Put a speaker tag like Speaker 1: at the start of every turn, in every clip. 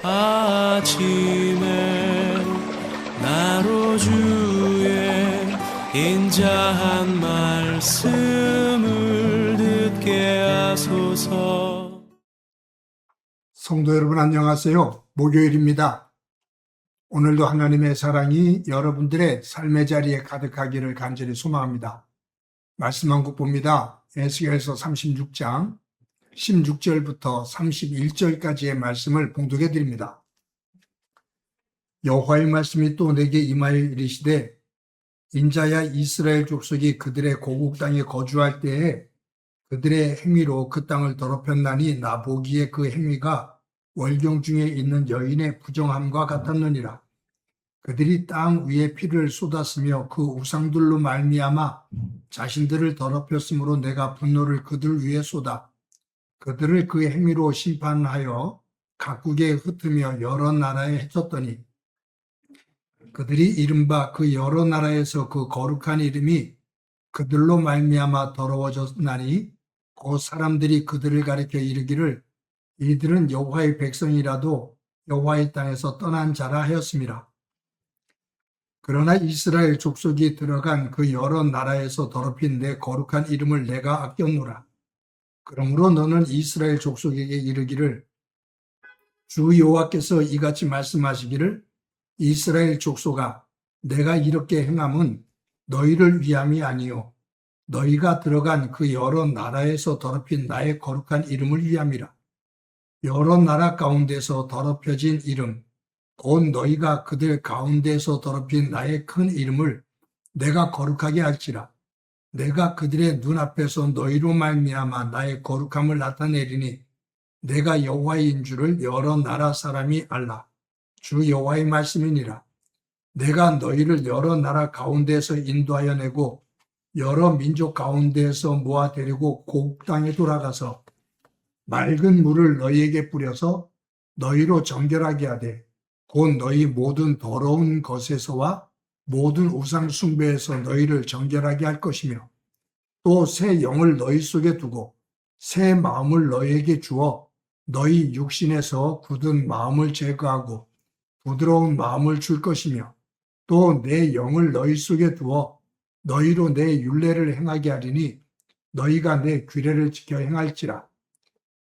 Speaker 1: 아침에 나로 주의 인자한 말씀을 듣게 하소서.
Speaker 2: 성도 여러분 안녕하세요. 목요일입니다. 오늘도 하나님의 사랑이 여러분들의 삶의 자리에 가득하기를 간절히 소망합니다. 말씀 한 곡 봅니다. 에스겔서 36장 16절부터 31절까지의 말씀을 봉독해 드립니다. 여호와의 말씀이 또 내게 임하여 이르시되 인자야 이스라엘 족속이 그들의 고국 땅에 거주할 때에 그들의 행위로 그 땅을 더럽혔나니 나 보기에 그 행위가 월경 중에 있는 여인의 부정함과 같았느니라. 그들이 땅 위에 피를 쏟았으며 그 우상들로 말미암아 자신들을 더럽혔으므로 내가 분노를 그들 위에 쏟아 그들을 그 행위로 심판하여 각국에 흩으며 여러 나라에 해쳤더니 그들이 이른바 그 여러 나라에서 그 거룩한 이름이 그들로 말미암아 더러워졌나니 그 사람들이 그들을 가리켜 이르기를 이들은 여호와의 백성이라도 여호와의 땅에서 떠난 자라 하였습니다. 그러나 이스라엘 족속이 들어간 그 여러 나라에서 더럽힌 내 거룩한 이름을 내가 아꼈노라. 그러므로 너는 이스라엘 족속에게 이르기를 주 여호와께서 이같이 말씀하시기를 이스라엘 족속아 내가 이렇게 행함은 너희를 위함이 아니요 너희가 들어간 그 여러 나라에서 더럽힌 나의 거룩한 이름을 위함이라. 여러 나라 가운데서 더럽혀진 이름 곧 너희가 그들 가운데서 더럽힌 나의 큰 이름을 내가 거룩하게 할지라. 내가 그들의 눈앞에서 너희로 말미암아 나의 거룩함을 나타내리니 내가 여호와인 줄을 여러 나라 사람이 알라. 주 여호와의 말씀이니라. 내가 너희를 여러 나라 가운데서 인도하여 내고 여러 민족 가운데서 모아 데리고 고국 땅에 돌아가서 맑은 물을 너희에게 뿌려서 너희로 정결하게 하되 곧 너희 모든 더러운 것에서와 모든 우상 숭배에서 너희를 정결하게 할 것이며 또 새 영을 너희 속에 두고 새 마음을 너희에게 주어 너희 육신에서 굳은 마음을 제거하고 부드러운 마음을 줄 것이며 또 내 영을 너희 속에 두어 너희로 내 율례를 행하게 하리니 너희가 내 규례를 지켜 행할지라.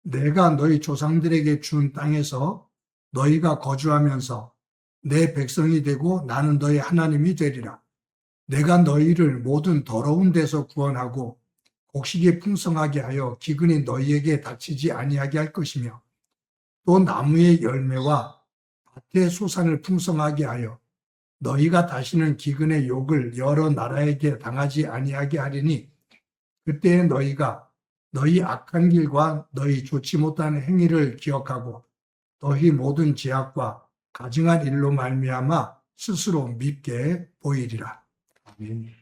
Speaker 2: 내가 너희 조상들에게 준 땅에서 너희가 거주하면서 내 백성이 되고 나는 너희 하나님이 되리라. 내가 너희를 모든 더러운 데서 구원하고 곡식이 풍성하게 하여 기근이 너희에게 닥치지 아니하게 할 것이며 또 나무의 열매와 밭의 소산을 풍성하게 하여 너희가 다시는 기근의 욕을 여러 나라에게 당하지 아니하게 하리니 그때에 너희가 너희 악한 길과 너희 좋지 못한 행위를 기억하고 너희 모든 죄악과 가증한 일로 말미암아 스스로 밉게 보이리라. 아멘.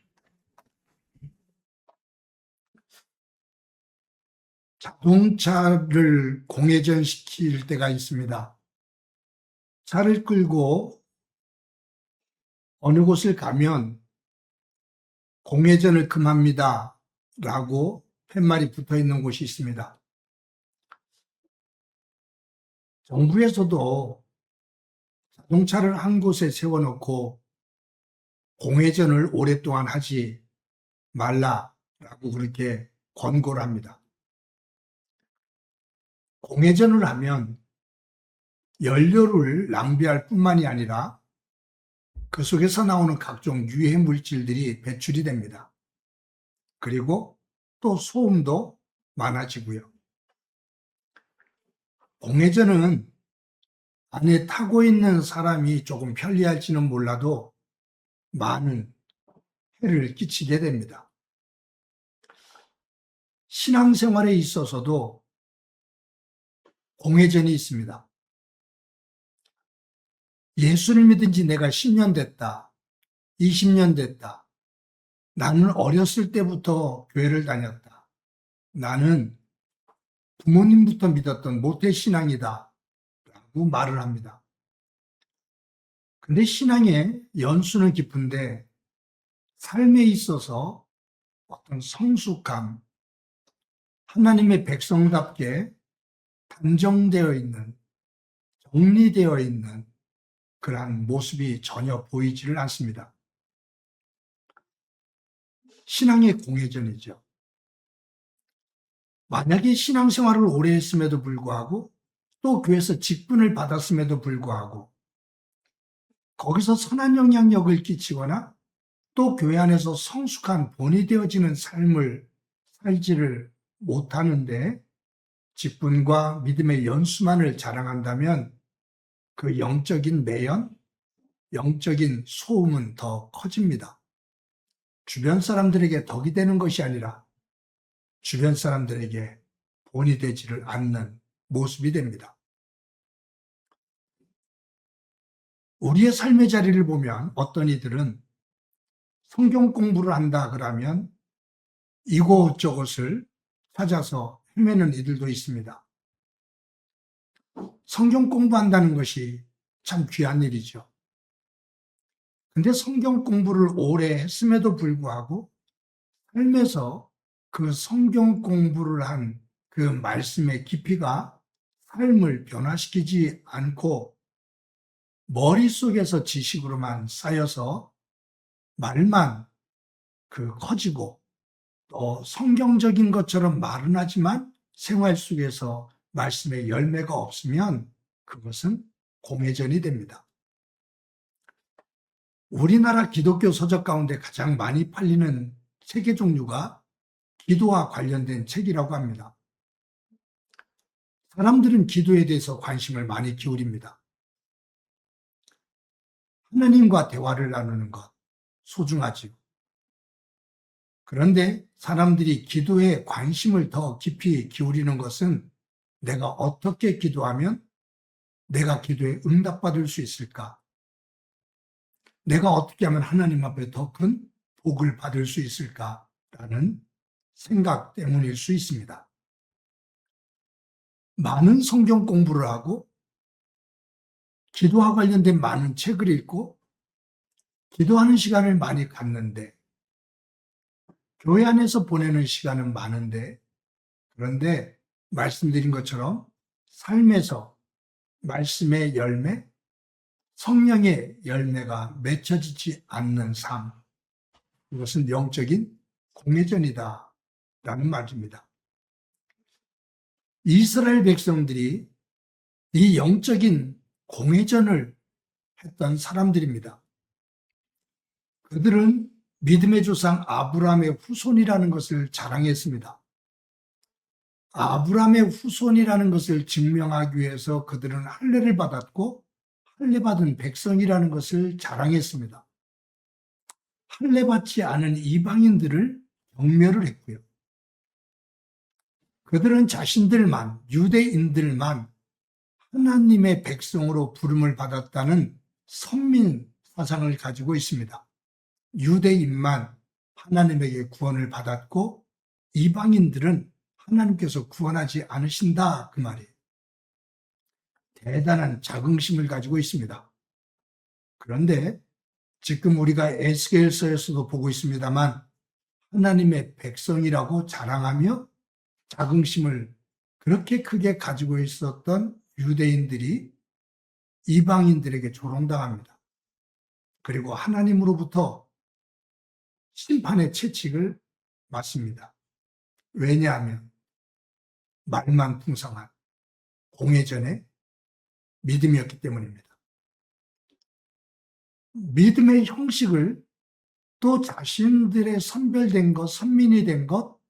Speaker 2: 자동차를 공회전시킬 때가 있습니다. 차를 끌고 어느 곳을 가면 공회전을 금합니다 라고 팻말이 붙어 있는 곳이 있습니다. 정부에서도 자동차를 한 곳에 세워놓고 공회전을 오랫동안 하지 말라라고 그렇게 권고를 합니다. 공회전을 하면 연료를 낭비할 뿐만이 아니라 그 속에서 나오는 각종 유해 물질들이 배출이 됩니다. 그리고 또 소음도 많아지고요. 공회전은 안에 타고 있는 사람이 조금 편리할지는 몰라도 많은 해를 끼치게 됩니다. 신앙생활에 있어서도 공회전이 있습니다. 예수를 믿은 지 내가 10년 됐다, 20년 됐다. 나는 어렸을 때부터 교회를 다녔다. 나는 부모님부터 믿었던 모태신앙이다 라고 말을 합니다. 근데 신앙의 연수는 깊은데 삶에 있어서 어떤 성숙함, 하나님의 백성답게 단정되어 있는 정리되어 있는 그러한 모습이 전혀 보이지를 않습니다. 신앙의 공회전이죠. 만약에 신앙생활을 오래 했음에도 불구하고 또 교회에서 직분을 받았음에도 불구하고 거기서 선한 영향력을 끼치거나 또 교회 안에서 성숙한 본이 되어지는 삶을 살지를 못하는데 직분과 믿음의 연수만을 자랑한다면 그 영적인 매연, 영적인 소음은 더 커집니다. 주변 사람들에게 덕이 되는 것이 아니라 주변 사람들에게 본이 되지를 않는 모습이 됩니다. 우리의 삶의 자리를 보면 어떤 이들은 성경 공부를 한다 그러면 이곳저곳을 찾아서 헤매는 이들도 있습니다. 성경 공부한다는 것이 참 귀한 일이죠. 근데 성경 공부를 오래 했음에도 불구하고 삶에서 그 성경 공부를 한 그 말씀의 깊이가 삶을 변화시키지 않고 머릿속에서 지식으로만 쌓여서 말만 커지고 또 성경적인 것처럼 말은 하지만 생활 속에서 말씀의 열매가 없으면 그것은 공회전이 됩니다. 우리나라 기독교 서적 가운데 가장 많이 팔리는 책의 종류가 기도와 관련된 책이라고 합니다. 사람들은 기도에 대해서 관심을 많이 기울입니다. 하나님과 대화를 나누는 것 소중하지요. 그런데 사람들이 기도에 관심을 더 깊이 기울이는 것은 내가 어떻게 기도하면 내가 기도에 응답받을 수 있을까? 내가 어떻게 하면 하나님 앞에 더 큰 복을 받을 수 있을까라는 생각 때문일 수 있습니다. 많은 성경 공부를 하고 기도와 관련된 많은 책을 읽고 기도하는 시간을 많이 갖는데 교회 안에서 보내는 시간은 많은데 그런데 말씀드린 것처럼 삶에서 말씀의 열매, 성령의 열매가 맺혀지지 않는 삶, 이것은 영적인 공회전이다라는 말입니다. 이스라엘 백성들이 이 영적인 공회전을 했던 사람들입니다. 그들은 믿음의 조상 아브라함의 후손이라는 것을 자랑했습니다. 아브라함의 후손이라는 것을 증명하기 위해서 그들은 할례를 받았고 할례받은 백성이라는 것을 자랑했습니다. 할례받지 않은 이방인들을 경멸을 했고요. 그들은 자신들만, 유대인들만 하나님의 백성으로 부름을 받았다는 선민 사상을 가지고 있습니다. 유대인만 하나님에게 구원을 받았고 이방인들은 하나님께서 구원하지 않으신다 그 말이에요. 대단한 자긍심을 가지고 있습니다. 그런데 지금 우리가 에스겔서에서도 보고 있습니다만 하나님의 백성이라고 자랑하며 자긍심을 그렇게 크게 가지고 있었던 유대인들이 이방인들에게 조롱당합니다. 그리고 하나님으로부터 심판의 채찍을 맞습니다. 왜냐하면 말만 풍성한 공회전의 믿음이었기 때문입니다. 믿음의 형식을 또 자신들의 선별된 것, 선민이 된 것,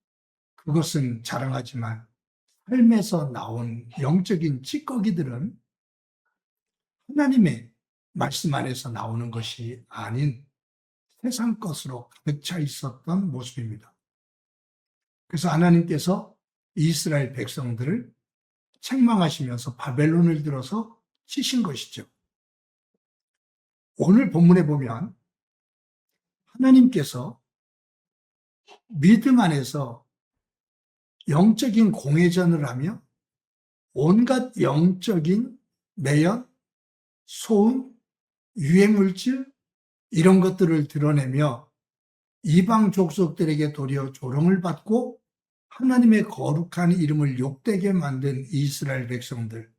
Speaker 2: 그것은 자랑하지만 삶에서 나온 영적인 찌꺼기들은 하나님의 말씀 안에서 나오는 것이 아닌 세상 것으로 가득 차 있었던 모습입니다. 그래서 하나님께서 이스라엘 백성들을 책망하시면서 바벨론을 들어서 치신 것이죠. 오늘 본문에 보면 하나님께서 믿음 안에서 영적인 공회전을 하며 온갖 영적인 매연, 소음, 유해물질 이런 것들을 드러내며 이방 족속들에게 도리어 조롱을 받고 하나님의 거룩한 이름을 욕되게 만든 이스라엘 백성들,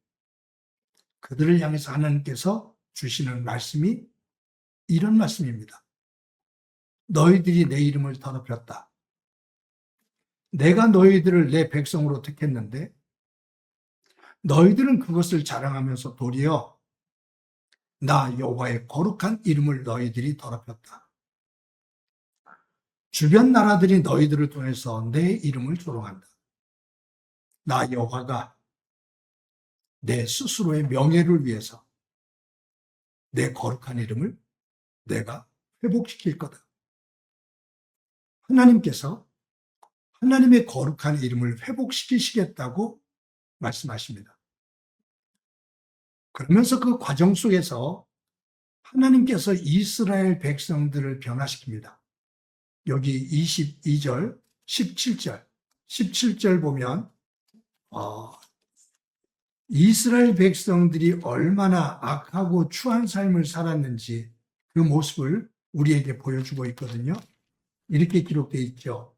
Speaker 2: 그들을 향해서 하나님께서 주시는 말씀이 이런 말씀입니다. 너희들이 내 이름을 더럽혔다. 내가 너희들을 내 백성으로 택했는데 너희들은 그것을 자랑하면서 도리어 나 여호와의 거룩한 이름을 너희들이 더럽혔다. 주변 나라들이 너희들을 통해서 내 이름을 조롱한다. 나 여호와가 내 스스로의 명예를 위해서 내 거룩한 이름을 내가 회복시킬 거다. 하나님께서 하나님의 거룩한 이름을 회복시키시겠다고 말씀하십니다. 그러면서 그 과정 속에서 하나님께서 이스라엘 백성들을 변화시킵니다. 여기 22절, 17절 보면 이스라엘 백성들이 얼마나 악하고 추한 삶을 살았는지 그 모습을 우리에게 보여주고 있거든요. 이렇게 기록되어 있죠.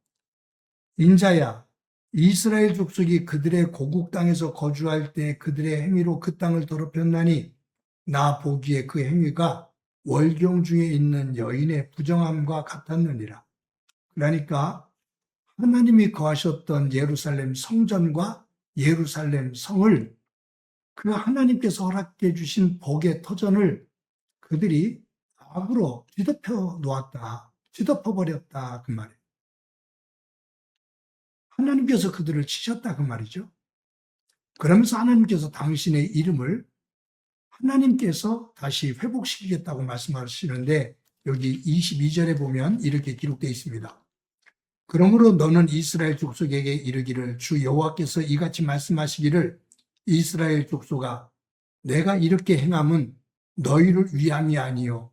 Speaker 2: 인자야, 이스라엘 족속이 그들의 고국 땅에서 거주할 때 그들의 행위로 그 땅을 더럽혔나니 나 보기에 그 행위가 월경 중에 있는 여인의 부정함과 같았느니라. 그러니까 하나님이 거하셨던 예루살렘 성전과 예루살렘 성을 그 하나님께서 허락해 주신 복의 터전을 그들이 악으로 뒤덮어 놓았다. 뒤덮어 버렸다. 그 말이에요. 하나님께서 그들을 치셨다. 그 말이죠. 그러면서 하나님께서 당신의 이름을 하나님께서 다시 회복시키겠다고 말씀하시는데 여기 22절에 보면 이렇게 기록되어 있습니다. 그러므로 너는 이스라엘 족속에게 이르기를 주 여호와께서 이같이 말씀하시기를 이스라엘 족속아 내가 이렇게 행함은 너희를 위함이 아니요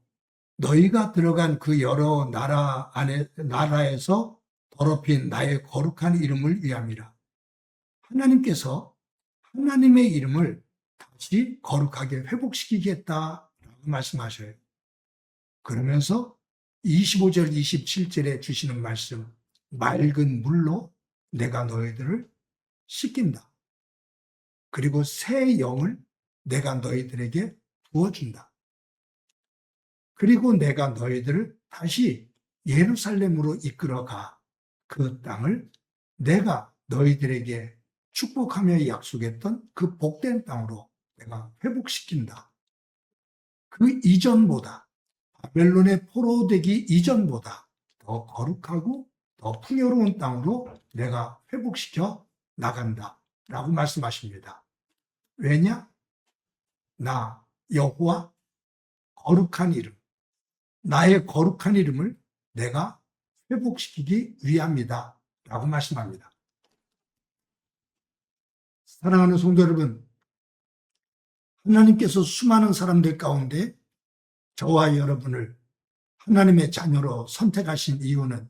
Speaker 2: 너희가 들어간 그 여러 나라에서 더럽힌 나의 거룩한 이름을 위함이라. 하나님께서 하나님의 이름을 다시 거룩하게 회복시키겠다라고 말씀하셔요. 그러면서 25절, 27절에 주시는 말씀, 맑은 물로 내가 너희들을 씻긴다. 그리고 새 영을 내가 너희들에게 부어준다. 그리고 내가 너희들을 다시 예루살렘으로 이끌어가 그 땅을 내가 너희들에게 축복하며 약속했던 그 복된 땅으로 내가 회복시킨다. 그 이전보다 바벨론의 포로되기 이전보다 더 거룩하고 더 풍요로운 땅으로 내가 회복시켜 나간다 라고 말씀하십니다. 왜냐? 나 여호와 거룩한 이름, 나의 거룩한 이름을 내가 회복시키기 위함이다 라고 말씀합니다. 사랑하는 성도 여러분, 하나님께서 수많은 사람들 가운데 저와 여러분을 하나님의 자녀로 선택하신 이유는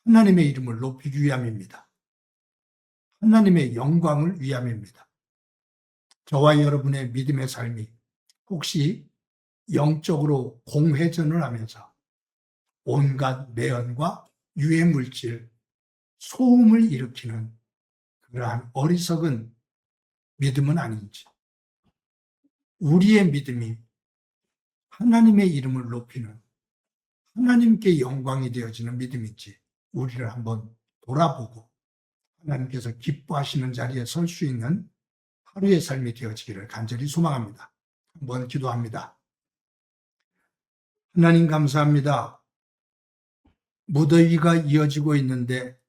Speaker 2: 하나님의 이름을 높이기 위함입니다. 하나님의 영광을 위함입니다. 저와 여러분의 믿음의 삶이 혹시 영적으로 공회전을 하면서 온갖 매연과 유해 물질, 소음을 일으키는 그러한 어리석은 믿음은 아닌지, 우리의 믿음이 하나님의 이름을 높이는 하나님께 영광이 되어지는 믿음인지 우리를 한번 돌아보고 하나님께서 기뻐하시는 자리에 설 수 있는 하루의 삶이 되어지기를 간절히 소망합니다. 한번 기도합니다. 하나님 감사합니다. 무더위가 이어지고 있는데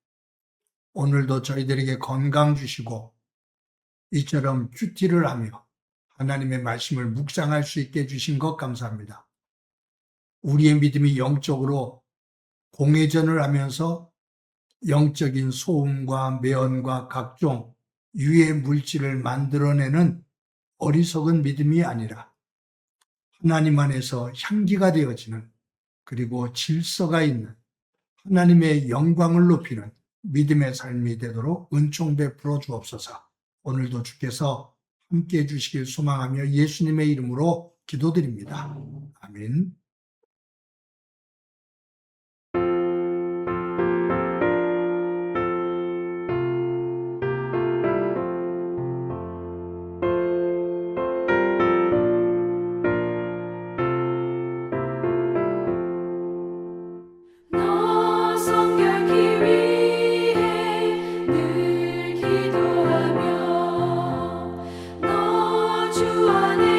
Speaker 2: 오늘도 저희들에게 건강 주시고 이처럼 큐티를 하며 하나님의 말씀을 묵상할 수 있게 해주신 것 감사합니다. 우리의 믿음이 영적으로 공회전을 하면서 영적인 소음과 매연과 각종 유해 물질을 만들어내는 어리석은 믿음이 아니라 하나님 안에서 향기가 되어지는 그리고 질서가 있는 하나님의 영광을 높이는 믿음의 삶이 되도록 은총 베풀어 주옵소서. 오늘도 주께서 함께해 주시길 소망하며 예수님의 이름으로 기도드립니다. 아멘.
Speaker 3: 주 안에